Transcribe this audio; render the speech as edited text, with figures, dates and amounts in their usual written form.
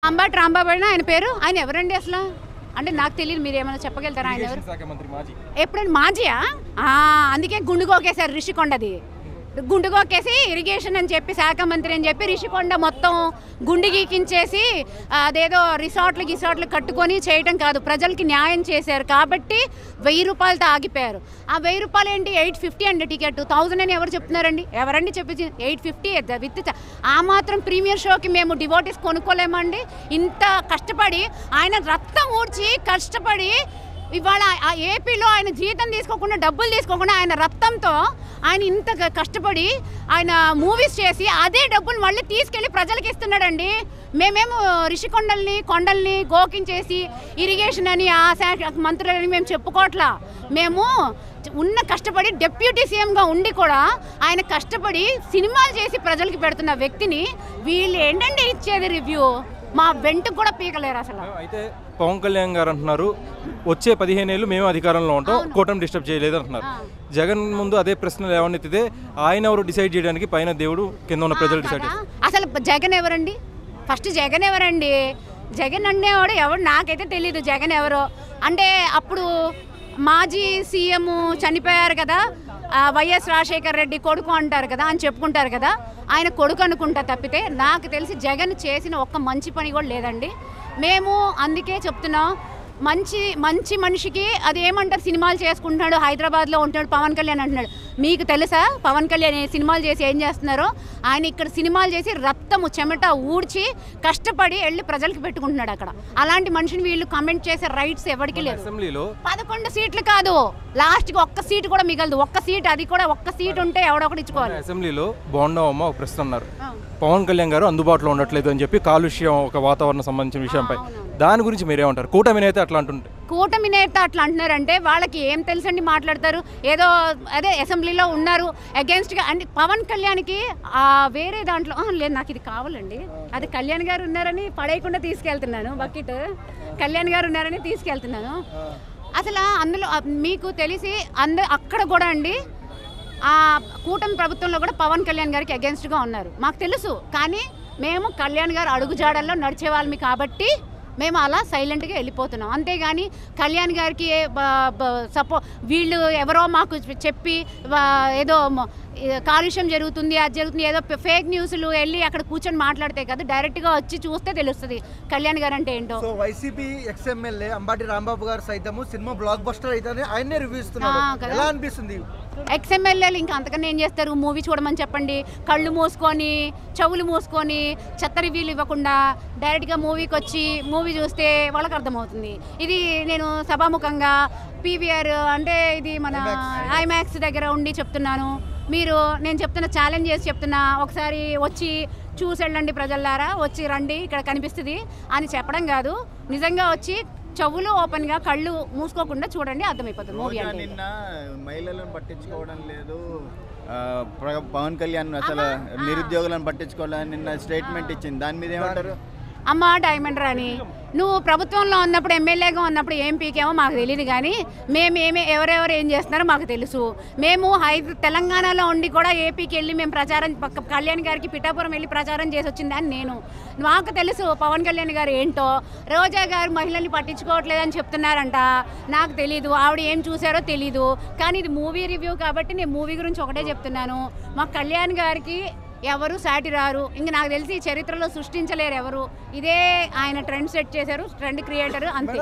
అంబటి రాంబాబు ఆయన పేరు. ఆయన ఎవరండి అసలు? అంటే నాకు తెలియదు, మీరు ఏమైనా చెప్పగలుగుతారా? ఆయన ఎవరు? ఎప్పుడైనా మాజీయా? అందుకే గుండుగోకేశారు రిషికొండది. గుండుగోకేసి ఇరిగేషన్ అని చెప్పి శాఖ మంత్రి అని చెప్పి రిషికొండ మొత్తం గుండు గీకించేసి అదేదో రిసార్ట్లు కట్టుకొని చేయటం కాదు, ప్రజలకి న్యాయం చేశారు కాబట్టి 1000 రూపాయలతో ఆగిపోయారు. ఆ 1000 రూపాయలు ఏంటి? 850 అండి టికెట్. 1000 అని ఎవరు చెప్తున్నారండి? ఎవరండి చెప్పింది? 850 విత్ ఆ మాత్రం ప్రీమియర్ షోకి మేము డివోటీస్ కొనుక్కోలేమండి. ఇంత కష్టపడి ఆయన రక్తం ఊడ్చి కష్టపడి ఇవాళ ఆ ఏపీలో ఆయన జీతం తీసుకోకుండా డబ్బులు తీసుకోకుండా ఆయన రక్తంతో ఆయన ఇంత కష్టపడి ఆయన మూవీస్ చేసి అదే డబ్బులు మళ్ళీ తీసుకెళ్ళి ప్రజలకు ఇస్తున్నాడండి. మేమేమో కొండల్ని గోకించేసి ఇరిగేషన్ అని ఆ శాఖ మంత్రులని మేము చెప్పుకోవట్లా. మేము ఉన్న కష్టపడి డిప్యూటీ సీఎంగా ఉండి కూడా ఆయన కష్టపడి సినిమాలు చేసి ప్రజలకు పెడుతున్న వ్యక్తిని వీళ్ళు ఏంటండి ఇచ్చేది రివ్యూ? మా వెంటకు కూడా పీకలేరు అసలు. అయితే పవన్ కళ్యాణ్ గారు అంటున్నారు వచ్చే 15 ఏళ్ళు మేము అధికారంలో ఉంటాం, కూటమి డిస్టర్బ్ చేయలేదు అంటున్నారు. జగన్ ముందు అదే ప్రశ్నలు ఏమన్నెత్తితే ఆయన ఎవరు డిసైడ్ చేయడానికి పైన దేవుడు కింద ఉన్న ప్రజలు డిసైడ్ చేస్తారు. అసలు జగన్ ఎవరండి? ఫస్ట్ జగన్ ఎవరండి? జగన్ అనేవాడు ఎవరు నాకైతే తెలీదు. జగన్ ఎవరో అంటే అప్పుడు మాజీ సీఎం చనిపోయారు కదా, వైఎస్ రాజశేఖర్ రెడ్డి కొడుకు అంటారు కదా అని చెప్పుకుంటారు కదా, ఆయన కొడుకు అనుకుంటా తప్పితే నాకు తెలిసి జగన్ చేసిన ఒక్క మంచి పని కూడా లేదండి. మేము అందుకే చెప్తున్నాం, మంచి మనిషికి అది ఏమంటారు, సినిమాలు చేసుకుంటున్నాడు, హైదరాబాద్లో ఉంటున్నాడు పవన్ కళ్యాణ్ అంటున్నాడు. మీకు తెలుసా పవన్ కళ్యాణ్ సినిమాలు చేసి ఏం చేస్తున్నారో? ఆయన ఇక్కడ సినిమాలు చేసి రక్తము చెమట ఊడ్చి కష్టపడి వెళ్ళి ప్రజలకు పెట్టుకుంటున్నాడు అక్కడ. అలాంటి మనిషిని వీళ్ళు కమెంట్ చేసే రైట్స్ ఎవరికి లేదు. 11 సీట్లు కాదు, లాస్ట్కి ఒక్క సీటు కూడా మిగలదు. ఒక్క సీట్, అది కూడా ఒక్క సీట్ ఉంటే ఎవడొకటి ఇచ్చుకోవాలి. అసెంబ్లీలో బాగుండవమ్మ ఒక ప్రశ్న అన్నారు, పవన్ కళ్యాణ్ గారు అందుబాటులో ఉండట్లేదు అని చెప్పి, కాలుష్యం ఒక వాతావరణం సంబంధించిన విషయంపై. దాని గురించి మీరేమంటారు? కూటమి నేత అట్లా అంటున్నారంటే వాళ్ళకి ఏం తెలుసండి, మాట్లాడతారు ఏదో. అదే అసెంబ్లీలో ఉన్నారు అగేన్స్ట్గా అంటే పవన్ కళ్యాణ్కి వేరే దాంట్లో లేదు, నాకు ఇది కావాలండి, అది కళ్యాణ్ గారు ఉన్నారని పడేయకుండా తీసుకెళ్తున్నాను, బకెట్ కళ్యాణ్ గారు ఉన్నారని తీసుకెళ్తున్నాను. అసలు అందులో మీకు తెలిసి అక్కడ కూడా అండి ఆ కూటమి ప్రభుత్వంలో కూడా పవన్ కళ్యాణ్ గారికి అగేన్స్ట్గా ఉన్నారు మాకు తెలుసు. కానీ మేము కళ్యాణ్ గారు అడుగుజాడల్లో నడిచే వాళ్ళమి కాబట్టి మేము అలా సైలెంట్గా వెళ్ళిపోతున్నాం. అంతేగాని కళ్యాణ్ గారికి వీళ్ళు ఎవరో మాకు చెప్పి ఏదో కాలుష్యం జరుగుతుంది, అది జరుగుతుంది, ఏదో ఫేక్ న్యూస్లు వెళ్ళి అక్కడ కూర్చొని మాట్లాడితే కదా, డైరెక్ట్గా వచ్చి చూస్తే తెలుస్తుంది కళ్యాణ్ గారు అంటే ఏంటో. So YCP ex-MLA Ambati Rambabu గారు సైతము సినిమా బ్లాక్ బస్టర్ అయితే ఆయనే రివ్యూ ఇస్తున్నారు, ఎలా అనిపిస్తుంది? ఎక్స్ఎమ్మెల్యేలు ఇంకా అంతకన్నా ఏం చేస్తారు? మూవీ చూడమని చెప్పండి, కళ్ళు మూసుకొని చెవులు మూసుకొని చెత్త రివ్యూలు ఇవ్వకుండా డైరెక్ట్గా మూవీకి వచ్చి మూవీ చూస్తే వాళ్ళకి అర్థమవుతుంది. ఇది నేను సభాముఖంగా పీవీఆర్ అంటే ఇది మన ఐమాక్స్ దగ్గర ఉండి చెప్తున్నాను. నేను చెప్తున్నా, ఛాలెంజ్ చేసి చెప్తున్నా, ఒకసారి వచ్చి చూసి వెళ్ళండి ప్రజల్లారా, వచ్చి రండి ఇక్కడ కనిపిస్తుంది అని చెప్పడం కాదు, నిజంగా వచ్చి చెవులు ఓపెన్గా కళ్ళు మూసుకోకుండా చూడండి, అర్థమైపోతుంది మూవీ అంటే. నిన్న మహిళలను పట్టించుకోవడం లేదు పవన్ కళ్యాణ్, అసలు నిరుద్యోగులను పట్టించుకోవాలని నిన్న స్టేట్మెంట్ ఇచ్చింది, దాని మీద ఏమంటారు? అమ్మ డైమండ్ రాణి, నువ్వు ప్రభుత్వంలో ఉన్నప్పుడు ఎమ్మెల్యేగా ఉన్నప్పుడు ఏం పీకేమో మాకు తెలియదు, కానీ ఎవరెవరు ఏం చేస్తున్నారో మాకు తెలుసు. మేము తెలంగాణలో ఉండి కూడా ఏపీకి వెళ్ళి మేము ప్రచారం, కళ్యాణ్ గారికి పిఠాపురం వెళ్ళి ప్రచారం చేసి వచ్చిందని నేను, మాకు తెలుసు పవన్ కళ్యాణ్ గారు ఏంటో. రోజా గారు మహిళల్ని పట్టించుకోవట్లేదని చెప్తున్నారంట, నాకు తెలీదు, ఆవిడ ఏం చూసారో తెలీదు. కానీ ఇది మూవీ రివ్యూ కాబట్టి నేను మూవీ గురించి ఒకటే చెప్తున్నాను, మా కళ్యాణ్ గారికి ఎవరు సాటి రారు, ఇంక నాకు తెలిసి చరిత్రలో సృష్టించలేరు ఎవరు. ఇదే ఆయన ట్రెండ్ సెట్ చేశారు, ట్రెండ్ క్రియేటర్ అంతే.